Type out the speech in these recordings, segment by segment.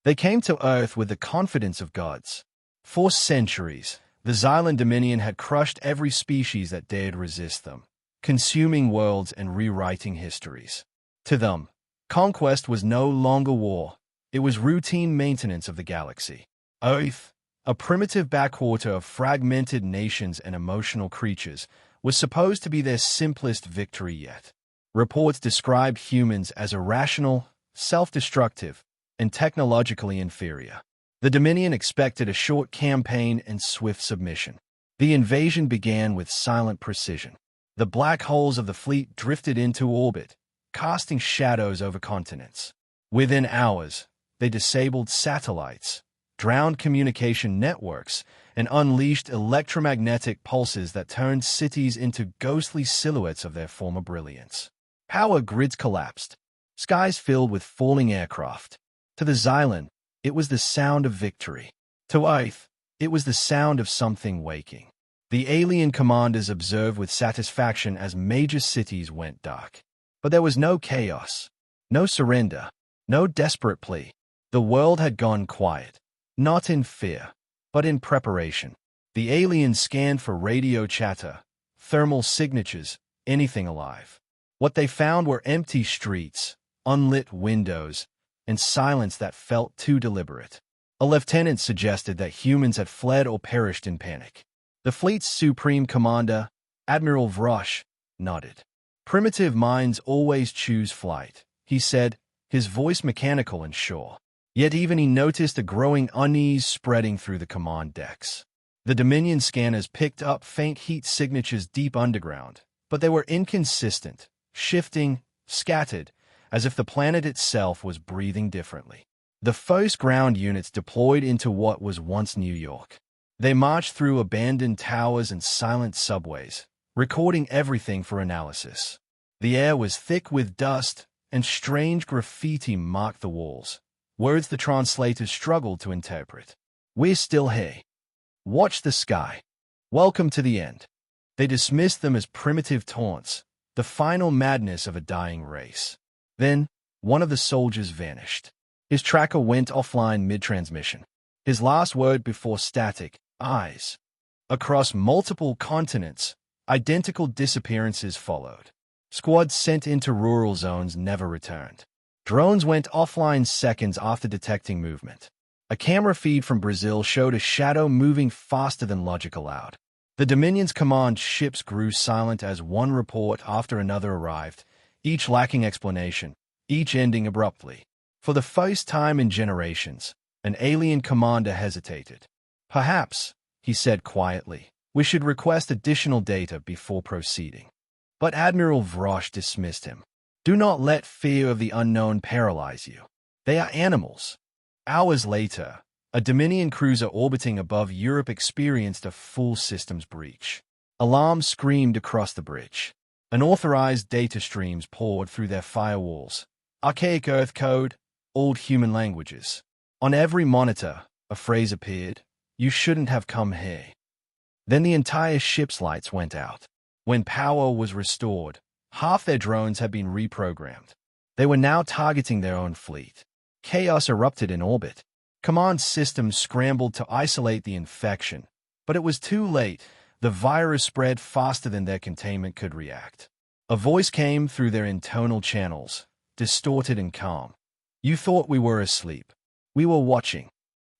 They came to Earth with the confidence of gods. For centuries, the Xylan Dominion had crushed every species that dared resist them, consuming worlds and rewriting histories. To them, conquest was no longer war. It was routine maintenance of the galaxy. Earth, a primitive backwater of fragmented nations and emotional creatures, was supposed to be their simplest victory yet. Reports described humans as irrational, self-destructive, and technologically inferior. The Dominion expected a short campaign and swift submission. The invasion began with silent precision. The black holes of the fleet drifted into orbit, casting shadows over continents. Within hours, they disabled satellites, drowned communication networks, and unleashed electromagnetic pulses that turned cities into ghostly silhouettes of their former brilliance. Power grids collapsed, skies filled with falling aircraft. To the Xylan, it was the sound of victory. To Earth, it was the sound of something waking. The alien commanders observed with satisfaction as major cities went dark. But there was no chaos, no surrender, no desperate plea. The world had gone quiet, not in fear, but in preparation. The aliens scanned for radio chatter, thermal signatures, anything alive. What they found were empty streets, unlit windows, and silence that felt too deliberate. A lieutenant suggested that humans had fled or perished in panic. The fleet's supreme commander, Admiral Vrosh, nodded. Primitive minds always choose flight, he said, his voice mechanical and sure. Yet even he noticed a growing unease spreading through the command decks. The Dominion scanners picked up faint heat signatures deep underground, but they were inconsistent, shifting, scattered, as if the planet itself was breathing differently. The first ground units deployed into what was once New York. They marched through abandoned towers and silent subways, recording everything for analysis. The air was thick with dust, and strange graffiti marked the walls, words the translators struggled to interpret. "We're still here. Watch the sky. Welcome to the end." They dismissed them as primitive taunts, the final madness of a dying race. Then, one of the soldiers vanished. His tracker went offline mid-transmission. His last word before static, eyes. Across multiple continents, identical disappearances followed. Squads sent into rural zones never returned. Drones went offline seconds after detecting movement. A camera feed from Brazil showed a shadow moving faster than logic allowed. The Dominion's command ships grew silent as one report after another arrived, each lacking explanation, each ending abruptly. For the first time in generations, an alien commander hesitated. "Perhaps," he said quietly, "we should request additional data before proceeding." But Admiral Vrosh dismissed him. "Do not let fear of the unknown paralyze you. They are animals." Hours later, a Dominion cruiser orbiting above Europe experienced a full systems breach. Alarms screamed across the bridge. Unauthorized data streams poured through their firewalls. Archaic Earth code, old human languages. On every monitor, a phrase appeared, "You shouldn't have come here." Then the entire ship's lights went out. When power was restored, half their drones had been reprogrammed. They were now targeting their own fleet. Chaos erupted in orbit. Command systems scrambled to isolate the infection, but it was too late. The virus spread faster than their containment could react. A voice came through their internal channels, distorted and calm. "You thought we were asleep. We were watching."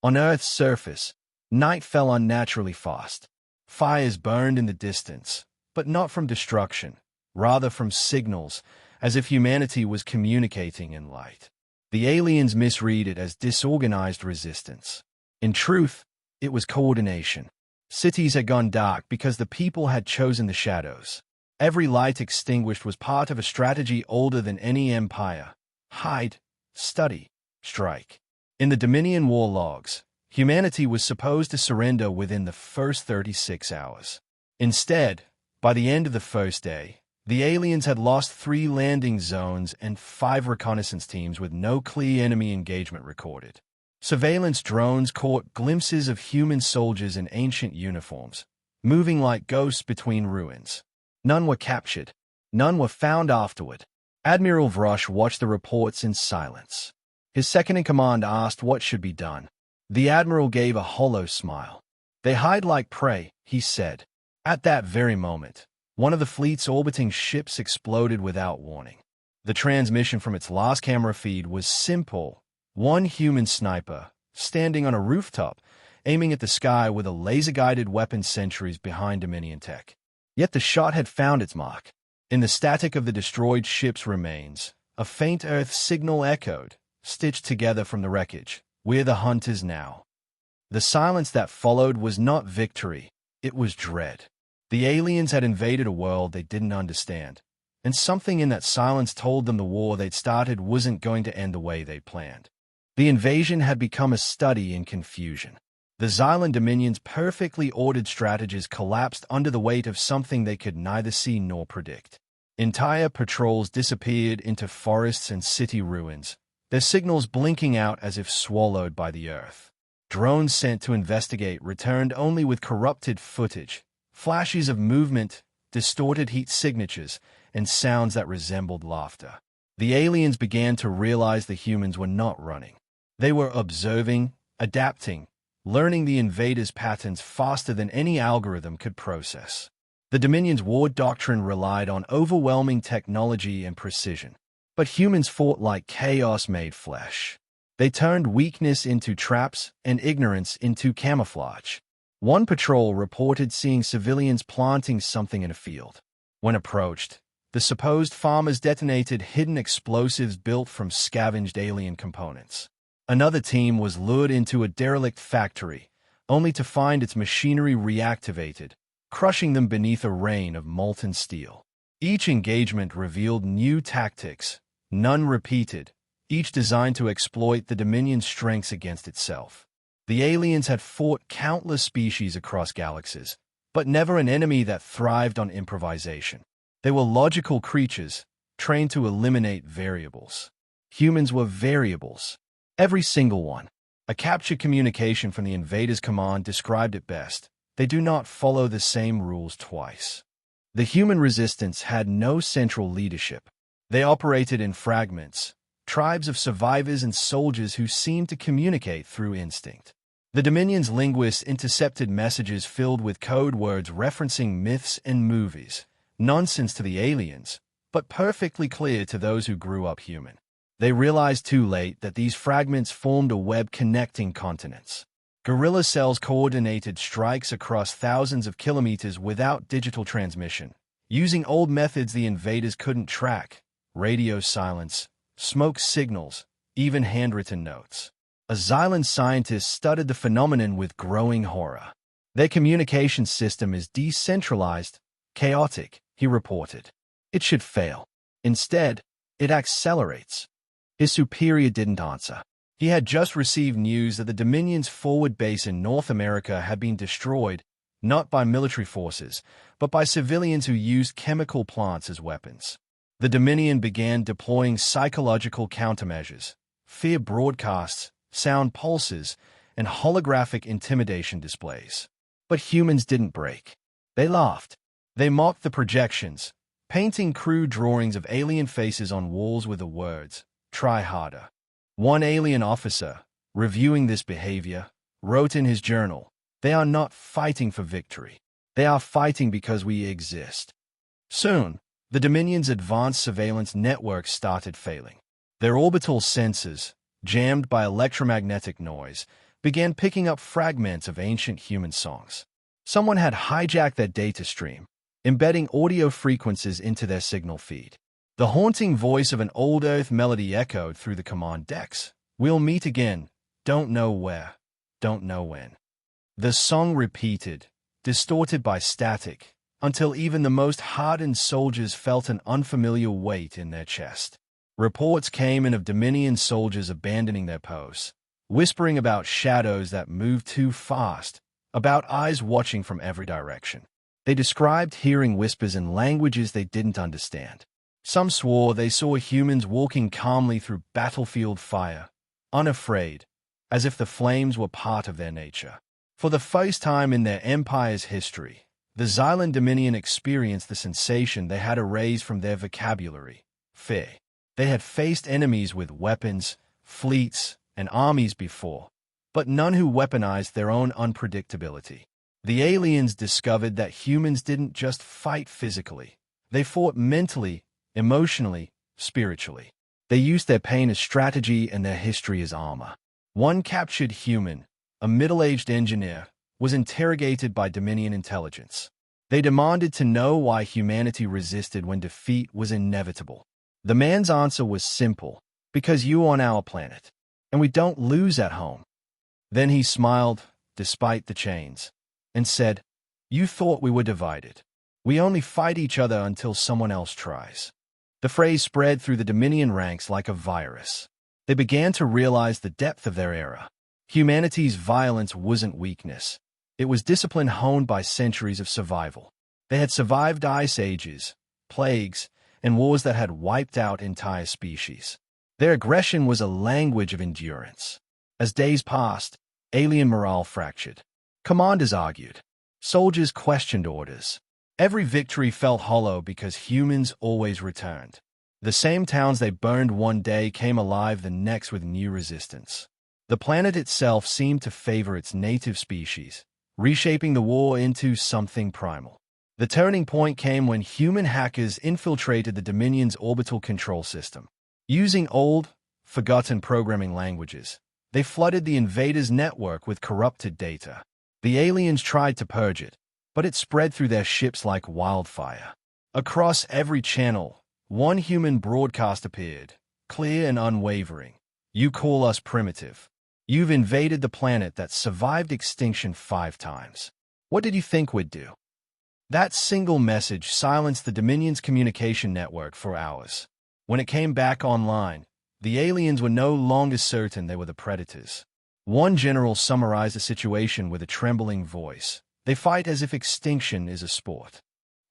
On Earth's surface, night fell unnaturally fast. Fires burned in the distance, but not from destruction, rather from signals, as if humanity was communicating in light. The aliens misread it as disorganized resistance. In truth, it was coordination. Cities had gone dark because the people had chosen the shadows. Every light extinguished was part of a strategy older than any empire. Hide, study, strike. In the Dominion war logs, humanity was supposed to surrender within the first 36 hours. Instead, by the end of the first day, the aliens had lost 3 landing zones and 5 reconnaissance teams with no clear enemy engagement recorded. Surveillance drones caught glimpses of human soldiers in ancient uniforms, moving like ghosts between ruins. None were captured. None were found afterward. Admiral Vrosh watched the reports in silence. His second-in-command asked what should be done. The admiral gave a hollow smile. "They hide like prey," he said. At that very moment, one of the fleet's orbiting ships exploded without warning. The transmission from its last camera feed was simple. One human sniper, standing on a rooftop, aiming at the sky with a laser-guided weapon centuries behind Dominion tech. Yet the shot had found its mark. In the static of the destroyed ship's remains, a faint Earth signal echoed, stitched together from the wreckage. "We're the hunters now." The silence that followed was not victory, it was dread. The aliens had invaded a world they didn't understand, and something in that silence told them the war they'd started wasn't going to end the way they'd planned. The invasion had become a study in confusion. The Xylan Dominion's perfectly ordered strategies collapsed under the weight of something they could neither see nor predict. Entire patrols disappeared into forests and city ruins, their signals blinking out as if swallowed by the earth. Drones sent to investigate returned only with corrupted footage, flashes of movement, distorted heat signatures, and sounds that resembled laughter. The aliens began to realize the humans were not running. They were observing, adapting, learning the invaders' patterns faster than any algorithm could process. The Dominion's war doctrine relied on overwhelming technology and precision. But humans fought like chaos-made flesh. They turned weakness into traps and ignorance into camouflage. One patrol reported seeing civilians planting something in a field. When approached, the supposed farmers detonated hidden explosives built from scavenged alien components. Another team was lured into a derelict factory, only to find its machinery reactivated, crushing them beneath a rain of molten steel. Each engagement revealed new tactics, none repeated, each designed to exploit the Dominion's strengths against itself. The aliens had fought countless species across galaxies, but never an enemy that thrived on improvisation. They were logical creatures, trained to eliminate variables. Humans were variables. Every single one. A captured communication from the invader's command described it best. They do not follow the same rules twice. The human resistance had no central leadership. They operated in fragments, tribes of survivors and soldiers who seemed to communicate through instinct. The Dominion's linguists intercepted messages filled with code words referencing myths and movies, nonsense to the aliens, but perfectly clear to those who grew up human. They realized too late that these fragments formed a web connecting continents. Guerrilla cells coordinated strikes across thousands of kilometers without digital transmission, using old methods the invaders couldn't track: radio silence, smoke signals, even handwritten notes. A Xylan scientist studied the phenomenon with growing horror. Their communication system is decentralized, chaotic, he reported. It should fail. Instead, it accelerates. His superior didn't answer. He had just received news that the Dominion's forward base in North America had been destroyed, not by military forces, but by civilians who used chemical plants as weapons. The Dominion began deploying psychological countermeasures, fear broadcasts, sound pulses, and holographic intimidation displays. But humans didn't break. They laughed. They mocked the projections, painting crude drawings of alien faces on walls with the words, "Try harder." One alien officer, reviewing this behavior, wrote in his journal, "They are not fighting for victory. They are fighting because we exist." Soon, the Dominion's advanced surveillance networks started failing. Their orbital sensors, jammed by electromagnetic noise, began picking up fragments of ancient human songs. Someone had hijacked their data stream, embedding audio frequencies into their signal feed. The haunting voice of an old Earth melody echoed through the command decks. "We'll meet again. Don't know where. Don't know when." The song repeated, distorted by static, until even the most hardened soldiers felt an unfamiliar weight in their chest. Reports came in of Dominion soldiers abandoning their posts, whispering about shadows that moved too fast, about eyes watching from every direction. They described hearing whispers in languages they didn't understand. Some swore they saw humans walking calmly through battlefield fire, unafraid, as if the flames were part of their nature. For the first time in their empire's history, the Xylan Dominion experienced the sensation they had erased from their vocabulary: fear. They had faced enemies with weapons, fleets, and armies before, but none who weaponized their own unpredictability. The aliens discovered that humans didn't just fight physically. They fought mentally, emotionally, spiritually. They used their pain as strategy and their history as armor. One captured human, a middle-aged engineer, was interrogated by Dominion intelligence. They demanded to know why humanity resisted when defeat was inevitable. The man's answer was simple: because you on our planet, and we don't lose at home. Then he smiled, despite the chains, and said, "You thought we were divided. We only fight each other until someone else tries." The phrase spread through the Dominion ranks like a virus. They began to realize the depth of their era. Humanity's violence wasn't weakness. It was discipline honed by centuries of survival. They had survived ice ages, plagues, and wars that had wiped out entire species. Their aggression was a language of endurance. As days passed, alien morale fractured. Commanders argued. Soldiers questioned orders. Every victory felt hollow because humans always returned. The same towns they burned one day came alive the next with new resistance. The planet itself seemed to favor its native species, reshaping the war into something primal. The turning point came when human hackers infiltrated the Dominion's orbital control system. Using old, forgotten programming languages, they flooded the invaders' network with corrupted data. The aliens tried to purge it, but it spread through their ships like wildfire. Across every channel, one human broadcast appeared, clear and unwavering. "You call us primitive. You've invaded the planet that survived extinction 5 times. What did you think we'd do?" That single message silenced the Dominion's communication network for hours. When it came back online, the aliens were no longer certain they were the predators. One general summarized the situation with a trembling voice. "They fight as if extinction is a sport."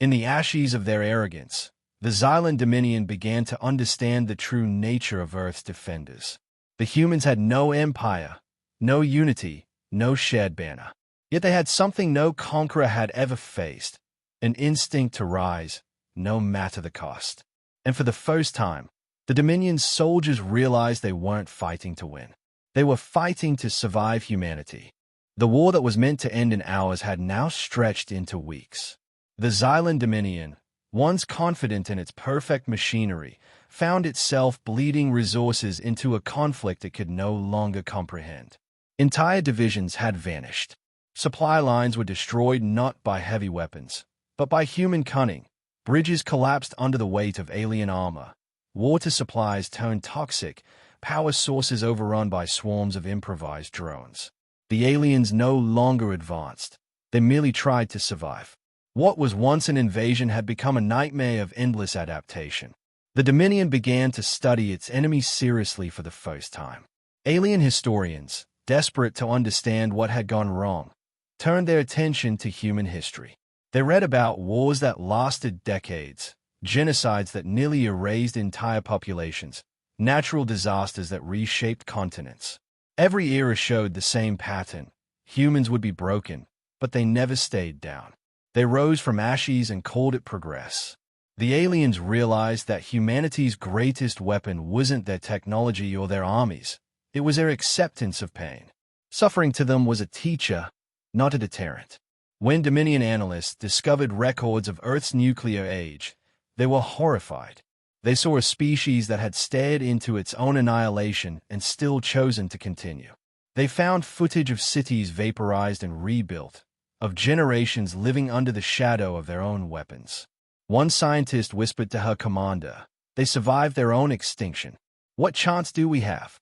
In the ashes of their arrogance, the Xylan Dominion began to understand the true nature of Earth's defenders. The humans had no empire, no unity, no shared banner. Yet they had something no conqueror had ever faced: an instinct to rise, no matter the cost. And for the first time, the Dominion's soldiers realized they weren't fighting to win. They were fighting to survive humanity. The war that was meant to end in hours had now stretched into weeks. The Xylan Dominion, once confident in its perfect machinery, found itself bleeding resources into a conflict it could no longer comprehend. Entire divisions had vanished. Supply lines were destroyed not by heavy weapons, but by human cunning. Bridges collapsed under the weight of alien armor. Water supplies turned toxic, power sources overrun by swarms of improvised drones. The aliens no longer advanced. They merely tried to survive. What was once an invasion had become a nightmare of endless adaptation. The Dominion began to study its enemies seriously for the first time. Alien historians, desperate to understand what had gone wrong, turned their attention to human history. They read about wars that lasted decades, genocides that nearly erased entire populations, natural disasters that reshaped continents. Every era showed the same pattern. Humans would be broken, but they never stayed down. They rose from ashes and called it progress. The aliens realized that humanity's greatest weapon wasn't their technology or their armies. It was their acceptance of pain. Suffering to them was a teacher, not a deterrent. When Dominion analysts discovered records of Earth's nuclear age, they were horrified. They saw a species that had stared into its own annihilation and still chosen to continue. They found footage of cities vaporized and rebuilt, of generations living under the shadow of their own weapons. One scientist whispered to her commander, "They survived their own extinction. What chance do we have?"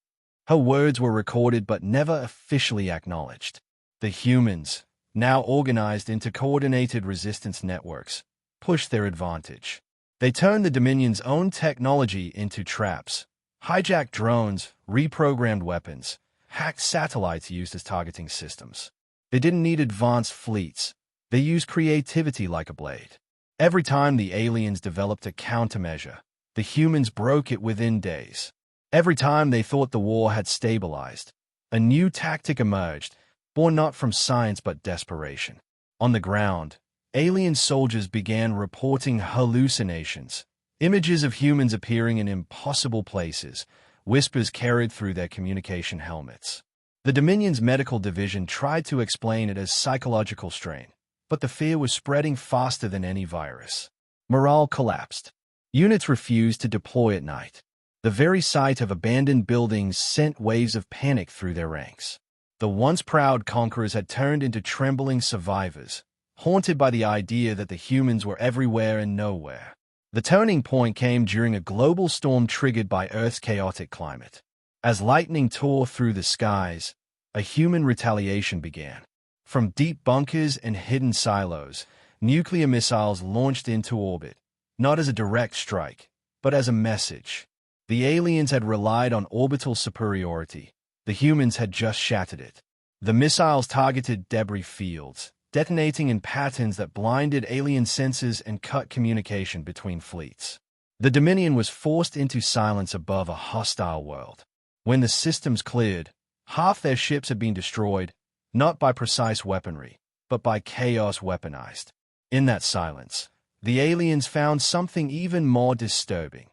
Her words were recorded but never officially acknowledged. The humans, now organized into coordinated resistance networks, pushed their advantage. They turned the Dominion's own technology into traps, hijacked drones, reprogrammed weapons, hacked satellites used as targeting systems. They didn't need advanced fleets. They used creativity like a blade. Every time the aliens developed a countermeasure, the humans broke it within days. Every time they thought the war had stabilized, a new tactic emerged, born not from science but desperation. On the ground, alien soldiers began reporting hallucinations, images of humans appearing in impossible places, whispers carried through their communication helmets. The Dominion's medical division tried to explain it as psychological strain, but the fear was spreading faster than any virus. Morale collapsed. Units refused to deploy at night. The very sight of abandoned buildings sent waves of panic through their ranks. The once proud conquerors had turned into trembling survivors, haunted by the idea that the humans were everywhere and nowhere. The turning point came during a global storm triggered by Earth's chaotic climate. As lightning tore through the skies, a human retaliation began. From deep bunkers and hidden silos, nuclear missiles launched into orbit, not as a direct strike, but as a message. The aliens had relied on orbital superiority. The humans had just shattered it. The missiles targeted debris fields, detonating in patterns that blinded alien senses and cut communication between fleets. The Dominion was forced into silence above a hostile world. When the systems cleared, half their ships had been destroyed, not by precise weaponry, but by chaos weaponized. In that silence, the aliens found something even more disturbing.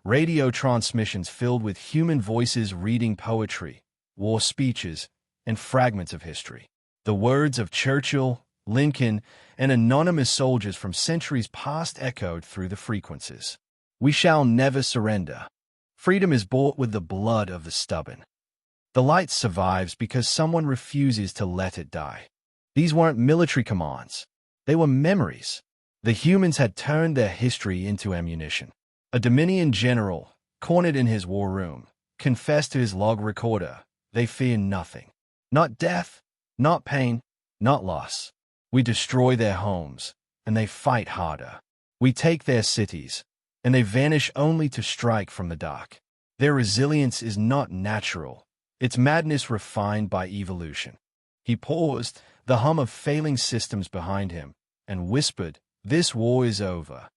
Radio transmissions filled with human voices reading poetry, war speeches, and fragments of history. The words of Churchill, Lincoln, and anonymous soldiers from centuries past echoed through the frequencies. "We shall never surrender. Freedom is bought with the blood of the stubborn. The light survives because someone refuses to let it die." These weren't military commands. They were memories. The humans had turned their history into ammunition. A Dominion general, cornered in his war room, confessed to his log recorder, "They fear nothing. Not death, not pain, not loss. We destroy their homes, and they fight harder. We take their cities, and they vanish only to strike from the dark. Their resilience is not natural. It's madness refined by evolution." He paused, the hum of failing systems behind him, and whispered, "This war is over."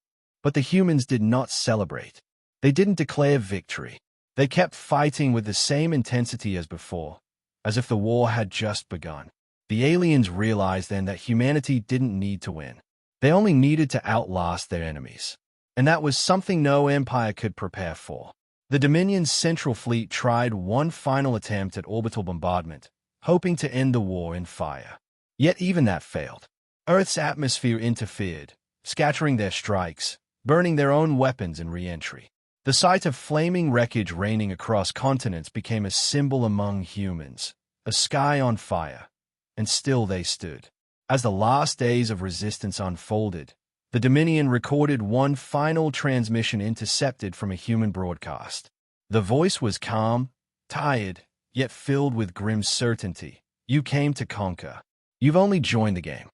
But the humans did not celebrate. They didn't declare victory. They kept fighting with the same intensity as before, as if the war had just begun. The aliens realized then that humanity didn't need to win. They only needed to outlast their enemies. And that was something no empire could prepare for. The Dominion's Central Fleet tried one final attempt at orbital bombardment, hoping to end the war in fire. Yet even that failed. Earth's atmosphere interfered, scattering their strikes, burning their own weapons in re-entry. The sight of flaming wreckage raining across continents became a symbol among humans, a sky on fire, and still they stood. As the last days of resistance unfolded, the Dominion recorded one final transmission intercepted from a human broadcast. The voice was calm, tired, yet filled with grim certainty. "You came to conquer. You've only joined the game."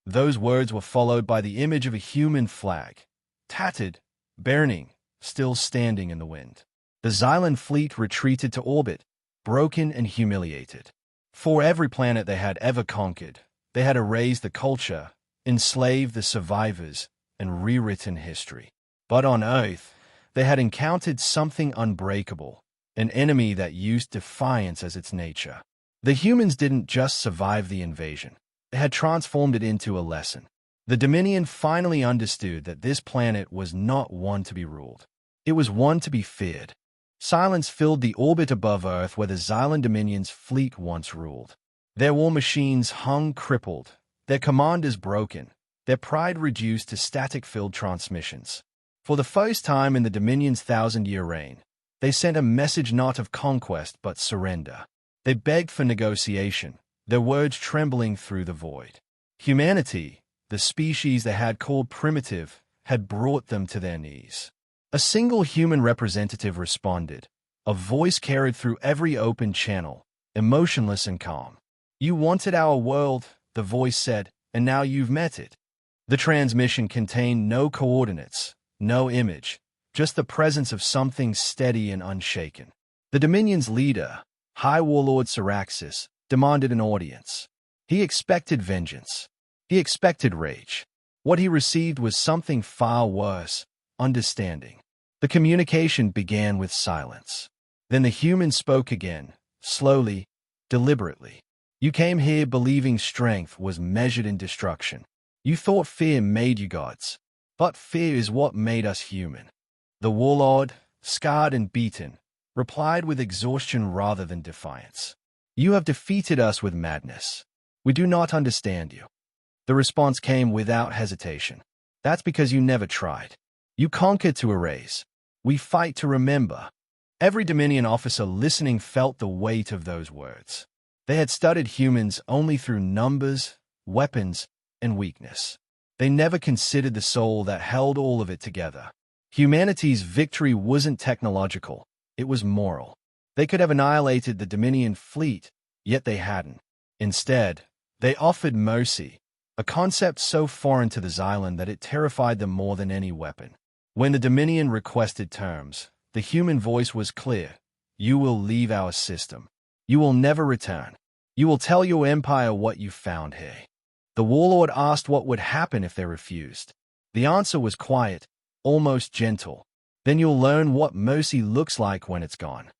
Those words were followed by the image of a human flag, tattered, burning, still standing in the wind. The Xylan fleet retreated to orbit, broken and humiliated. For every planet they had ever conquered, they had erased the culture, enslaved the survivors, and rewritten history. But on Earth, they had encountered something unbreakable, an enemy that used defiance as its nature. The humans didn't just survive the invasion. They had transformed it into a lesson. The Dominion finally understood that this planet was not one to be ruled. It was one to be feared. Silence filled the orbit above Earth where the Xylan Dominion's fleet once ruled. Their war machines hung crippled, their commanders broken, their pride reduced to static-filled transmissions. For the first time in the Dominion's thousand-year reign, they sent a message not of conquest but surrender. They begged for negotiation, their words trembling through the void. Humanity, the species they had called primitive, had brought them to their knees. A single human representative responded, a voice carried through every open channel, emotionless and calm. "You wanted our world," the voice said, "and now you've met it." The transmission contained no coordinates, no image, just the presence of something steady and unshaken. The Dominion's leader, High Warlord Syraxis, demanded an audience. He expected vengeance. He expected rage. What he received was something far worse, understanding. The communication began with silence. Then the human spoke again, slowly, deliberately. "You came here believing strength was measured in destruction. You thought fear made you gods. But fear is what made us human." The warlord, scarred and beaten, replied with exhaustion rather than defiance. "You have defeated us with madness. We do not understand you." The response came without hesitation. "That's because you never tried. You conquered to erase. We fight to remember." Every Dominion officer listening felt the weight of those words. They had studied humans only through numbers, weapons, and weakness. They never considered the soul that held all of it together. Humanity's victory wasn't technological, it was moral. They could have annihilated the Dominion fleet, yet they hadn't. Instead, they offered mercy, a concept so foreign to the Xylan that it terrified them more than any weapon. When the Dominion requested terms, the human voice was clear. "You will leave our system. You will never return. You will tell your empire what you found here." The warlord asked what would happen if they refused. The answer was quiet, almost gentle. "Then you'll learn what mercy looks like when it's gone."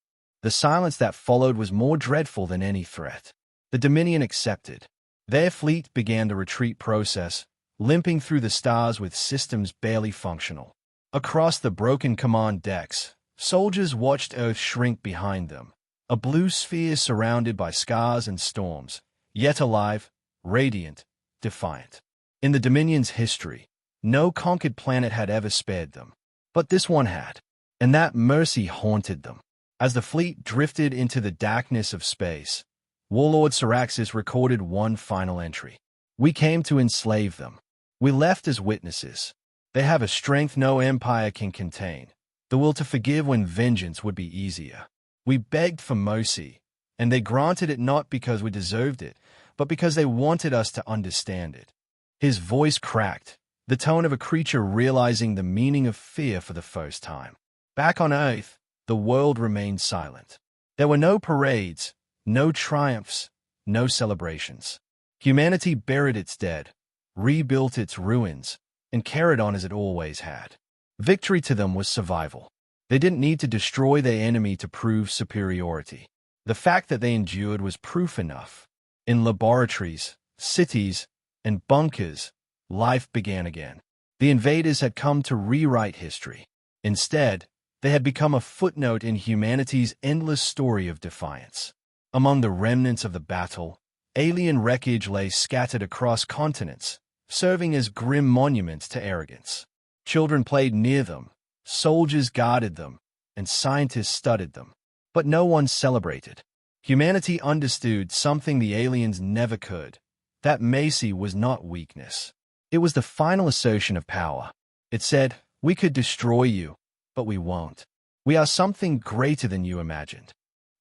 The silence that followed was more dreadful than any threat. The Dominion accepted. Their fleet began the retreat process, limping through the stars with systems barely functional. Across the broken command decks, soldiers watched Earth shrink behind them, a blue sphere surrounded by scars and storms, yet alive, radiant, defiant. In the Dominion's history, no conquered planet had ever spared them. But this one had, and that mercy haunted them. As the fleet drifted into the darkness of space, Warlord Syraxis recorded one final entry. "We came to enslave them. We left as witnesses. They have a strength no empire can contain, the will to forgive when vengeance would be easier. We begged for mercy, and they granted it not because we deserved it, but because they wanted us to understand it." His voice cracked, the tone of a creature realizing the meaning of fear for the first time. Back on Earth, the world remained silent. There were no parades, no triumphs, no celebrations. Humanity buried its dead, rebuilt its ruins, and carried on as it always had. Victory to them was survival. They didn't need to destroy their enemy to prove superiority. The fact that they endured was proof enough. In laboratories, cities, and bunkers, life began again. The invaders had come to rewrite history. Instead, they had become a footnote in humanity's endless story of defiance. Among the remnants of the battle, alien wreckage lay scattered across continents, serving as grim monuments to arrogance. Children played near them, soldiers guarded them, and scientists studied them. But no one celebrated. Humanity understood something the aliens never could, that mercy was not weakness. It was the final assertion of power. It said, "We could destroy you, but we won't. We are something greater than you imagined."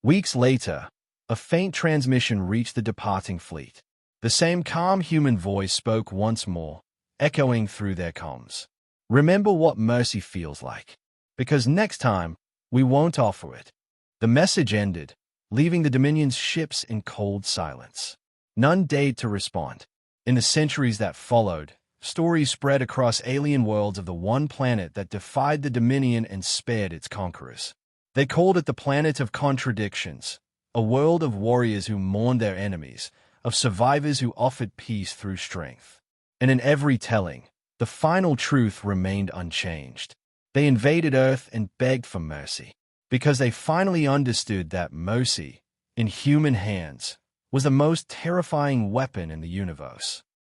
Weeks later, a faint transmission reached the departing fleet. The same calm human voice spoke once more, echoing through their comms. "Remember what mercy feels like, because next time, we won't offer it." The message ended, leaving the Dominion's ships in cold silence. None dared to respond. In the centuries that followed, stories spread across alien worlds of the one planet that defied the Dominion and spared its conquerors. They called it the planet of contradictions, a world of warriors who mourned their enemies, of survivors who offered peace through strength. And in every telling, the final truth remained unchanged. They invaded Earth and begged for mercy, because they finally understood that mercy, in human hands, was the most terrifying weapon in the universe.